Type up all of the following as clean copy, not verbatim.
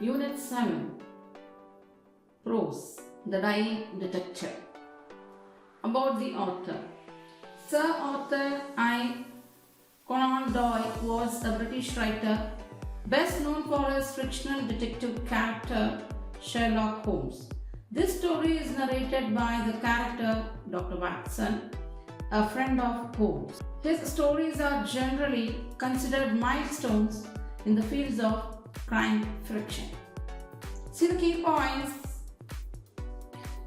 Unit 7 Prose, the Dying Detective. About the author. Sir Arthur Conan Doyle was a British writer, best known for his fictional detective character Sherlock Holmes. This story is narrated by the character Dr. Watson, a friend of Holmes. His stories are generally considered milestones in the fields of crime fiction. See the key points.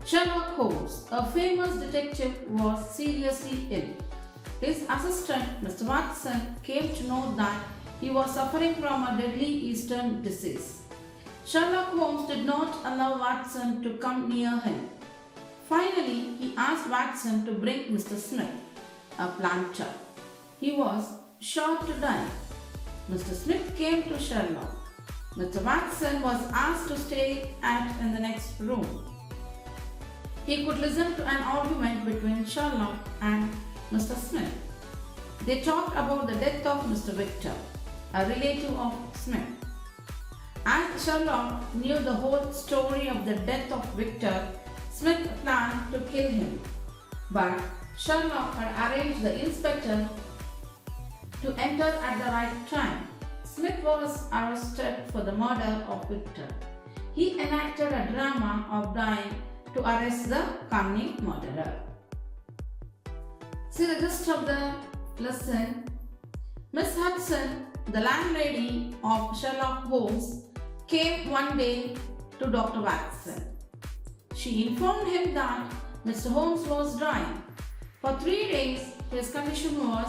Sherlock Holmes, a famous detective, was seriously ill. His assistant, Mr. Watson, came to know that he was suffering from a deadly Eastern disease. Sherlock Holmes did not allow Watson to come near him. Finally, he asked Watson to bring Mr. Smith, a planter. He was sure to die. Mr. Smith came to Sherlock. Mr. Watson was asked to stay in the next room. He could listen to an argument between Sherlock and Mr. Smith. They talked about the death of Mr. Victor, a relative of Smith. As Sherlock knew the whole story of the death of Victor, Smith planned to kill him. But Sherlock had arranged the inspector to enter at the right time. Smith was arrested for the murder of Victor. He enacted a drama of dying to arrest the cunning murderer. See the gist of the lesson. Miss Hudson, the landlady of Sherlock Holmes, came one day to Dr. Watson. She informed him that Mr. Holmes was dying. For 3 days, his condition was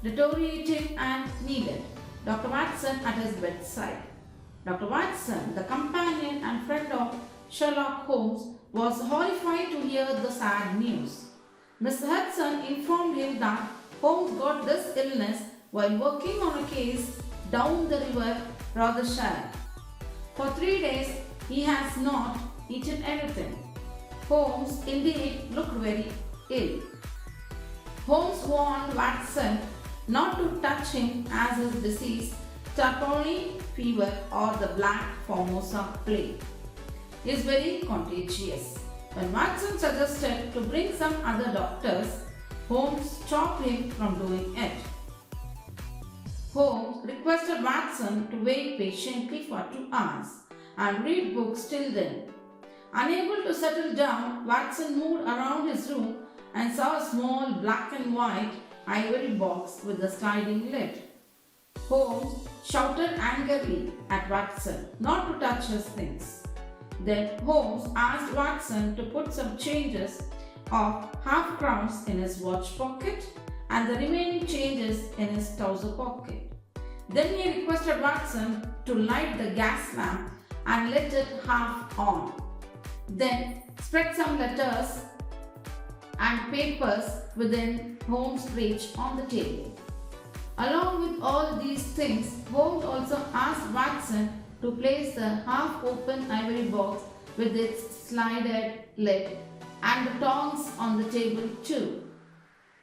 deteriorating and needed Dr. Watson at his bedside. Dr. Watson, the companion and friend of Sherlock Holmes, was horrified to hear the sad news. Mr. Hudson informed him that Holmes got this illness while working on a case down the river Rothershire. For 3 days, he has not eaten anything. Holmes indeed looked very ill. Holmes warned Watson not to touch him as his disease, typhoid fever or the black Formosa plague, is very contagious. When Watson suggested to bring some other doctors, Holmes stopped him from doing it. Holmes requested Watson to wait patiently for 2 hours and read books till then. Unable to settle down, Watson moved around his room and saw a small black and white ivory box with a sliding lid. Holmes shouted angrily at Watson not to touch his things. Then Holmes asked Watson to put some changes of half-crowns in his watch pocket and the remaining changes in his trouser pocket. Then he requested Watson to light the gas lamp and let it half on. Then spread some letters and papers within Holmes' reach on the table. Along with all these things, Holmes also asked Watson to place the half-open ivory box with its slided lid and the tongs on the table too.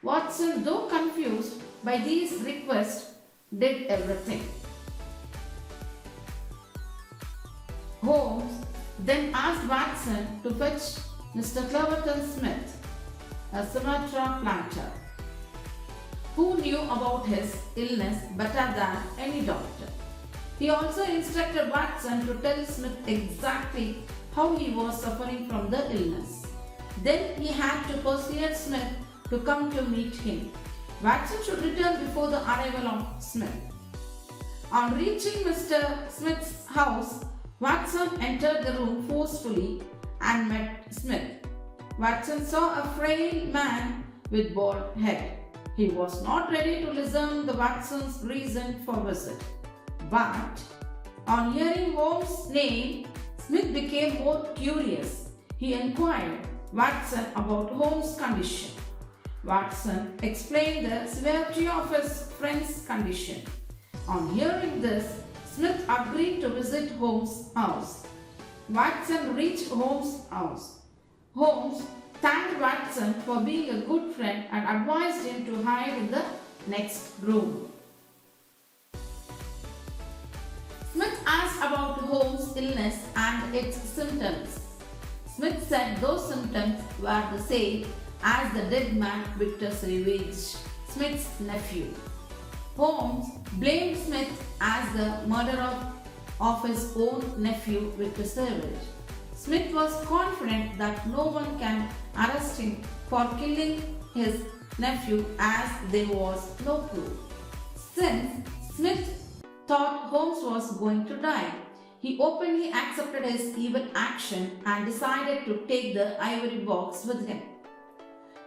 Watson, though confused by these requests, did everything. Holmes then asked Watson to fetch Mr. Cleverton Smith, a Sumatra planter, who knew about his illness better than any doctor. He also instructed Watson to tell Smith exactly how he was suffering from the illness. Then he had to persuade Smith to come to meet him. Watson should return before the arrival of Smith. On reaching Mr. Smith's house, Watson entered the room forcefully and met Smith. Watson saw a frail man with bald head. He was not ready to listen to Watson's reason for visit. But on hearing Holmes' name, Smith became more curious. He inquired Watson about Holmes' condition. Watson explained the severity of his friend's condition. On hearing this, Smith agreed to visit Holmes' house. Watson reached Holmes' house. Holmes thanked Watson for being a good friend and advised him to hide in the next room. Smith asked about Holmes' illness and its symptoms. Smith said those symptoms were the same as the dead man Victor Savage, Smith's nephew. Holmes blamed Smith as the murderer of his own nephew Victor Savage. Smith was confident that no one can arrest him for killing his nephew as there was no proof. Since Smith thought Holmes was going to die, he openly accepted his evil action and decided to take the ivory box with him.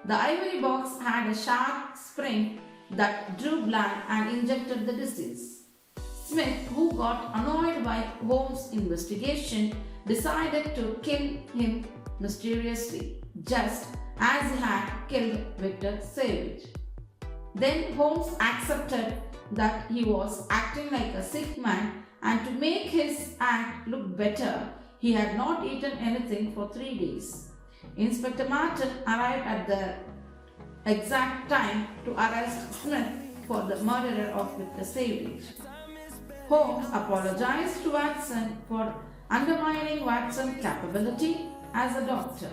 The ivory box had a sharp spring that drew blood and injected the disease. Smith, who got annoyed by Holmes' investigation, decided to kill him mysteriously, just as he had killed Victor Savage. Then Holmes accepted that he was acting like a sick man, and to make his act look better, he had not eaten anything for 3 days. Inspector Martin arrived at the exact time to arrest Smith for the murder of Victor Savage. Holmes apologized to Watson for undermining Watson's capability as a doctor.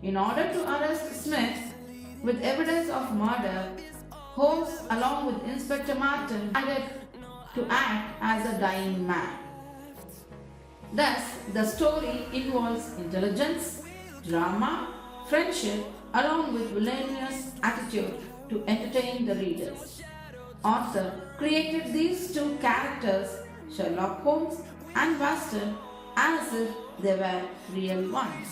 In order to arrest Smith with evidence of murder, Holmes, along with Inspector Martin, decided to act as a dying man. Thus, the story involves intelligence, drama, friendship, along with villainous attitude to entertain the readers. Author created these two characters, Sherlock Holmes and Waston, as if they were real ones.